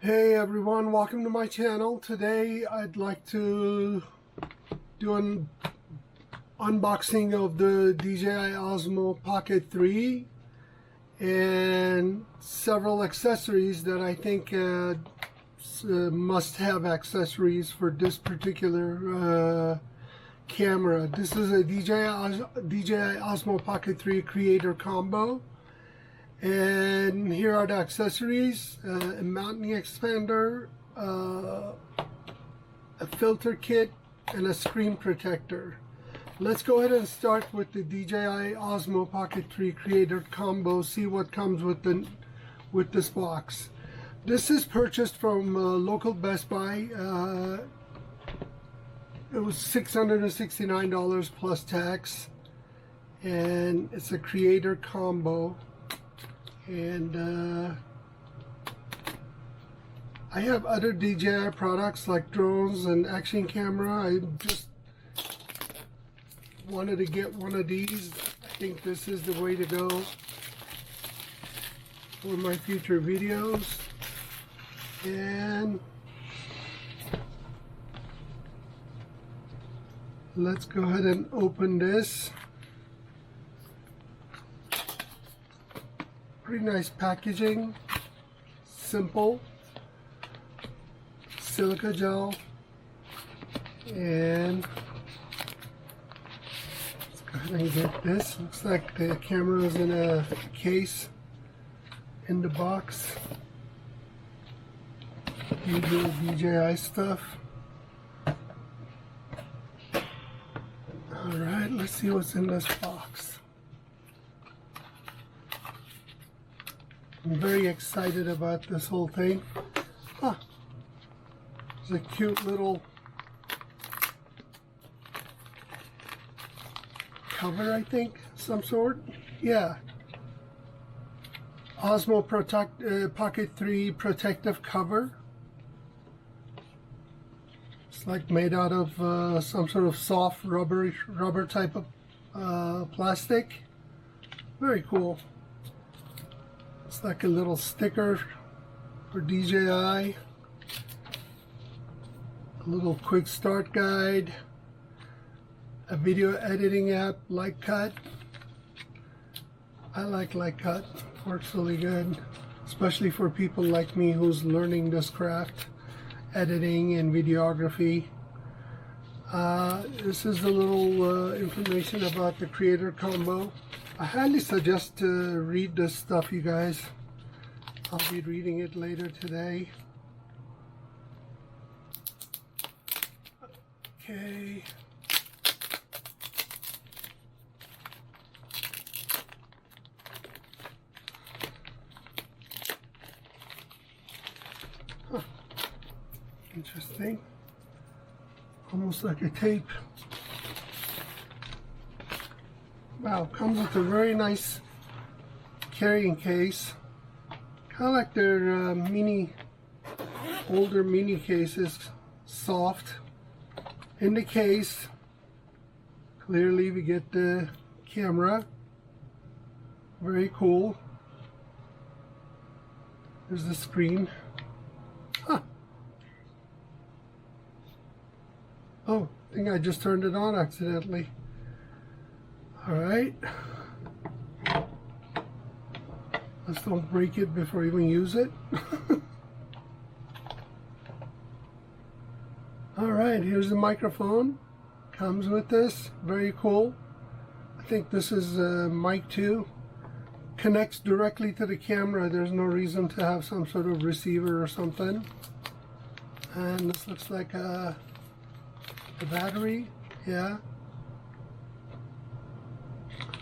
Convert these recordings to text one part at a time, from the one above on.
Hey everyone, welcome to my channel. Today I'd like to do an unboxing of the DJI Osmo Pocket 3 and several accessories that I think must-have accessories for this particular camera. This is a DJI Osmo Pocket 3 Creator Combo. And here are the accessories: a mounting expander, a filter kit, and a screen protector. Let's go ahead and start with the DJI Osmo Pocket 3 Creator Combo, see what comes with this box. This is purchased from local Best Buy. It was $669 plus tax, and it's a Creator Combo. And I have other DJI products like drones and action camera. I just wanted to get one of these. I think this is the way to go for my future videos. And let's go ahead and open this. Pretty nice packaging, simple, silica gel, and let's go ahead and get this. Looks like the camera is in a case in the box. Usual DJI stuff. Alright, let's see what's in this box. I'm very excited about this whole thing. It's a cute little cover, I think, some sort. Yeah. Osmo Pocket 3 protective cover. It's like made out of some sort of soft rubber type of plastic. Very cool. It's like a little sticker for DJI, a little quick start guide, a video editing app, Lightcut. I like Lightcut, works really good, especially for people like me who's learning this craft, editing and videography. This is a little information about the Creator Combo. I highly suggest to read this stuff, you guys. I'll be reading it later today. Okay. Huh. Interesting. Almost like a tape. Wow, comes with a very nice carrying case. Kind of like their older mini cases, soft. In the case, clearly we get the camera. Very cool. There's the screen. Huh. Oh, I think I just turned it on accidentally. Alright, let's don't break it before you even use it. Alright, here's the microphone. Comes with this, very cool. I think this is mic 2. Connects directly to the camera. There's no reason to have some sort of receiver or something. And this looks like the battery, yeah.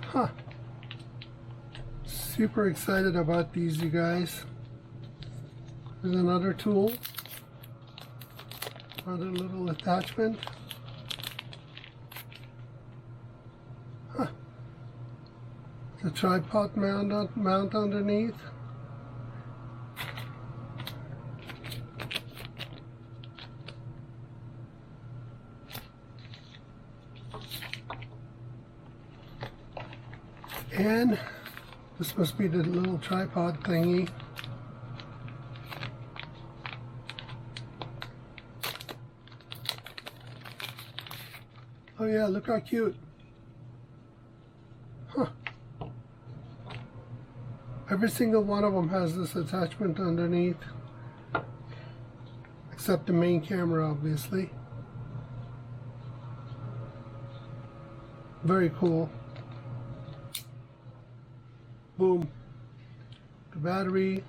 Huh. Super excited about these, you guys. There's another tool. Another little attachment. Huh. The tripod mount underneath. And this must be the little tripod thingy. Oh yeah, look how cute. Huh. Every single one of them has this attachment underneath, except the main camera, obviously. Very cool. Boom. The battery.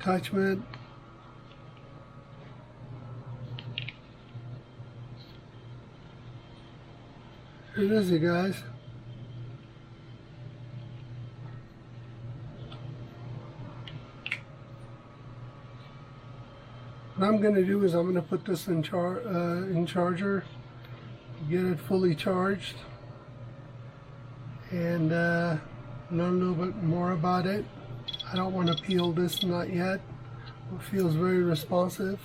Attachment. Here it is, you guys. What I'm going to do is I'm going to put this in charger, get it fully charged, and learn a little bit more about it. I don't want to peel this, not yet. It feels very responsive.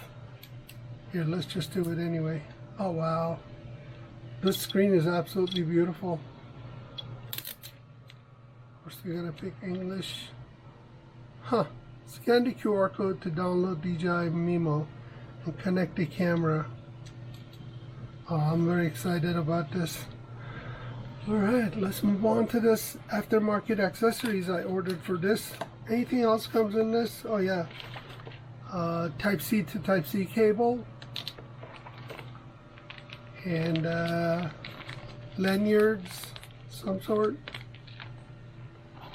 Here, let's just do it anyway. Oh wow, this screen is absolutely beautiful. Of course, we're going to pick English. Huh. Scan the QR code to download DJI Mimo and connect the camera. Oh, I'm very excited about this. Alright, let's move on to this aftermarket accessories I ordered for this. Anything else comes in this? Oh yeah. Type-C to Type-C cable. And lanyards, some sort.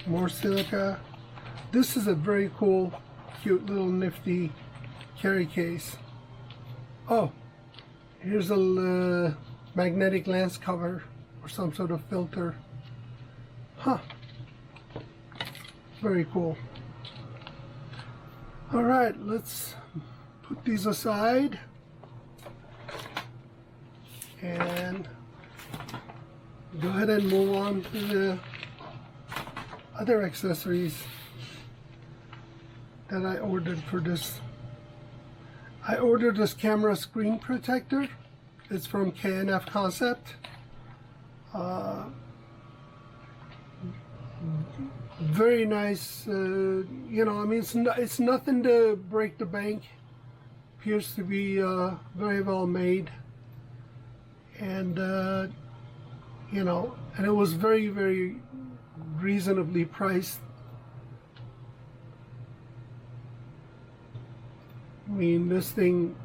More silica. This is a very cool, cute little nifty carry case. Oh, here's a magnetic lens cover or some sort of filter. Huh. Very cool. Alright, let's put these aside and go ahead and move on to the other accessories that I ordered for this. I ordered this camera screen protector. It's from K&F Concept. Very nice. You know, I mean, it's nothing to break the bank. Appears to be very well made, and you know, and it was very, very reasonably priced. I mean, this thing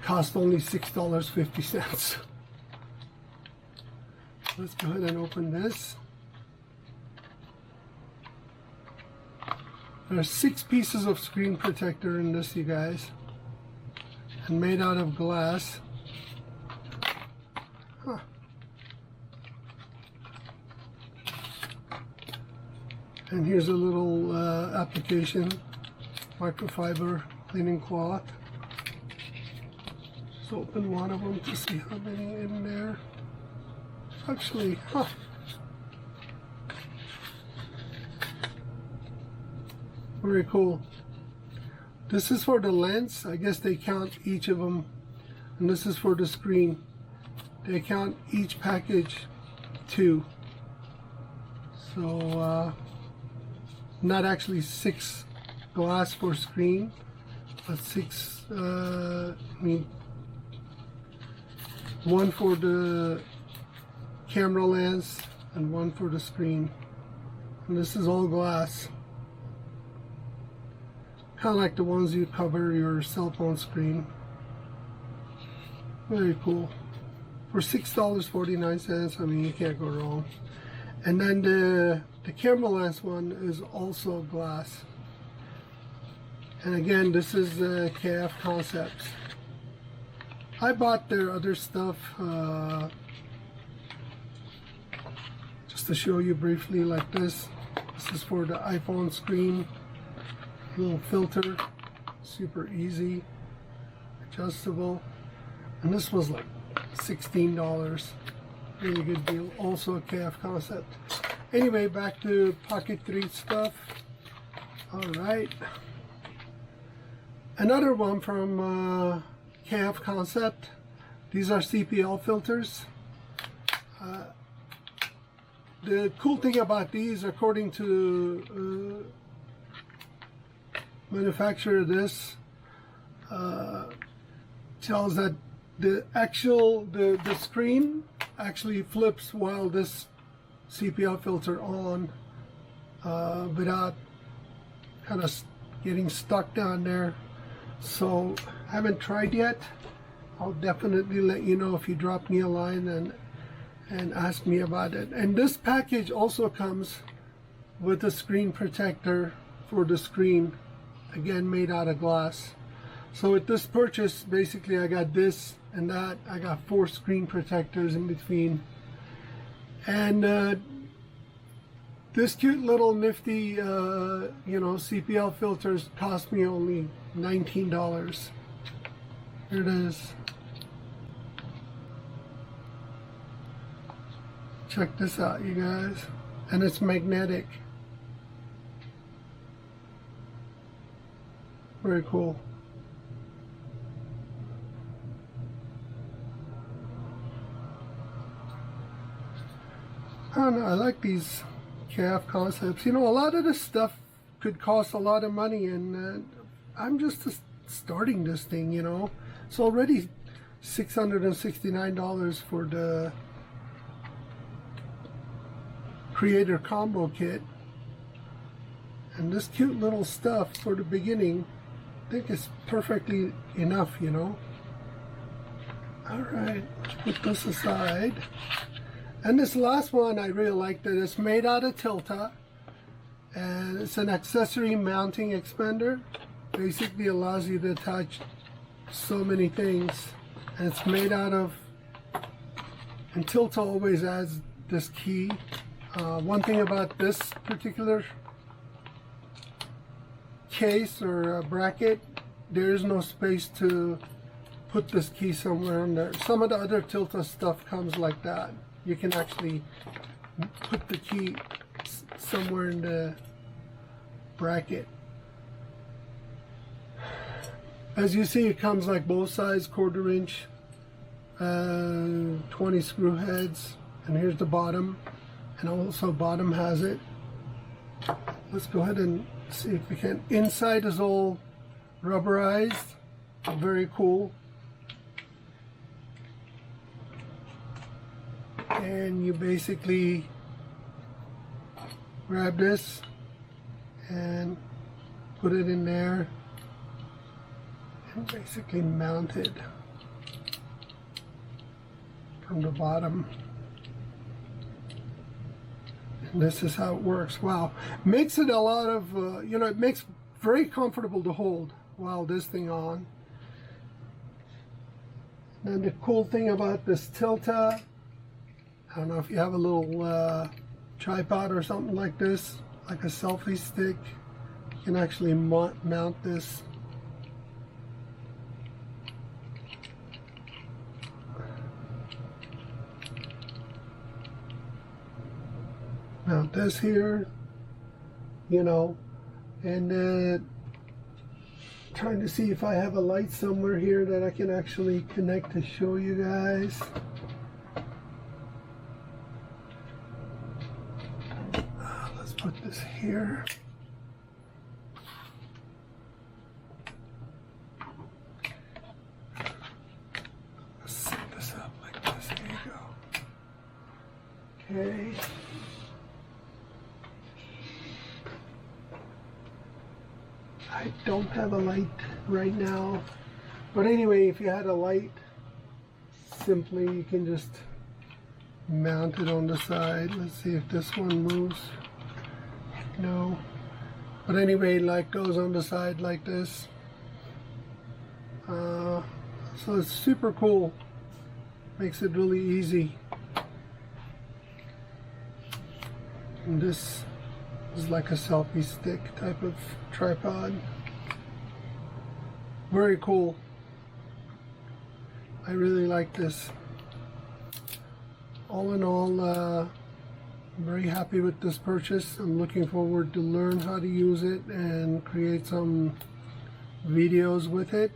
cost only $6.50. Let's go ahead and open this. There's 6 pieces of screen protector in this, you guys, and made out of glass. Huh. And here's a little application. Microfiber cleaning cloth. Let's open one of them to see how many in there. Actually, huh. Very cool. This is for the lens. I guess they count each of them. And this is for the screen. They count each package 2. So, not actually 6 glass for screen, but 6, I mean, 1 for the camera lens and 1 for the screen. And this is all glass. Kind of like the ones you cover your cell phone screen. Very cool. For $6.49, I mean, you can't go wrong. And then the camera lens one is also glass. And again, this is K&F Concepts. I bought their other stuff just to show you briefly, like this. This is for the iPhone screen. Little filter, super easy, adjustable. And this was like $16. Really good deal. Also a K&F Concept. Anyway, back to Pocket 3 stuff. Alright. Another one from K&F Concept. These are CPL filters. The cool thing about these, according to manufacturer of this, tells that the screen actually flips while this CPL filter on, without kind of getting stuck down there. So I haven't tried yet. I'll definitely let you know if you drop me a line and ask me about it. And this package also comes with a screen protector for the screen, again made out of glass. So with this purchase, basically I got this and that. I got 4 screen protectors in between. And this cute little nifty CPL filters cost me only $19. Here it is. Check this out, you guys. And it's magnetic. Very cool. I don't know, I like these K&F Concepts. You know, a lot of this stuff could cost a lot of money, and I'm just starting this thing, you know. It's already $669 for the Creator Combo Kit. And this cute little stuff for the beginning, I think is perfectly enough, you know. Alright, let's put this aside. And this last one, I really like that it's made out of Tilta, and it's an accessory mounting expander. Basically allows you to attach so many things, and it's made out of, and Tilta always adds this key. One thing about this particular case or bracket, there is no space to put this key somewhere in there. Some of the other Tilta stuff comes like that. You can actually put the key somewhere in the bracket. As you see, it comes like both sides, 1/4 inch, 20 screw heads, and here's the bottom, and also bottom has it. Let's go ahead and see if we can. Inside is all rubberized, very cool. And you basically grab this and put it in there and basically mount it from the bottom. And this is how it works. Wow, makes it a lot of it makes very comfortable to hold while this thing on. And the cool thing about this Tilta, I don't know if you have a little tripod or something like this, like a selfie stick, you can actually mount this. Mount this here, you know, and trying to see if I have a light somewhere here that I can actually connect to show you guys. Put this here. Let's set this up like this. Here you go. Okay. I don't have a light right now, but anyway, if you had a light, simply you can just mount it on the side. Let's see if this one moves. No, but anyway, light goes on the side like this. So it's super cool. Makes it really easy. And this is like a selfie stick type of tripod. Very cool. I really like this. All in all, I'm very happy with this purchase. I'm looking forward to learn how to use it and create some videos with it.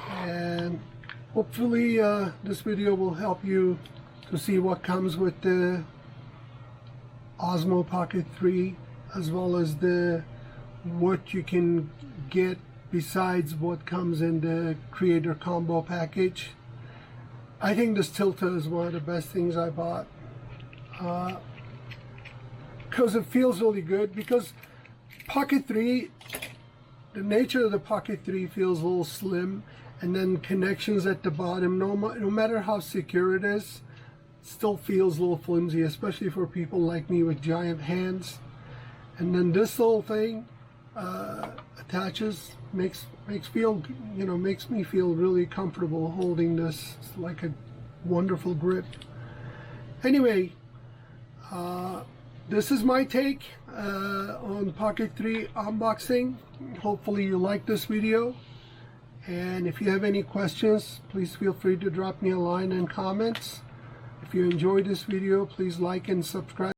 And hopefully this video will help you to see what comes with the Osmo Pocket 3, as well as what you can get besides what comes in the Creator Combo package. I think this Tilta is one of the best things I bought, because it feels really good. Because Pocket 3, the nature of the Pocket 3 feels a little slim, and then connections at the bottom, no matter how secure it is, still feels a little flimsy, especially for people like me with giant hands. And then this little thing attaches, makes me feel really comfortable holding this. It's like a wonderful grip. Anyway, this is my take on Pocket 3 unboxing. Hopefully you like this video, and if you have any questions, please feel free to drop me a line in comments. If you enjoyed this video, please like and subscribe.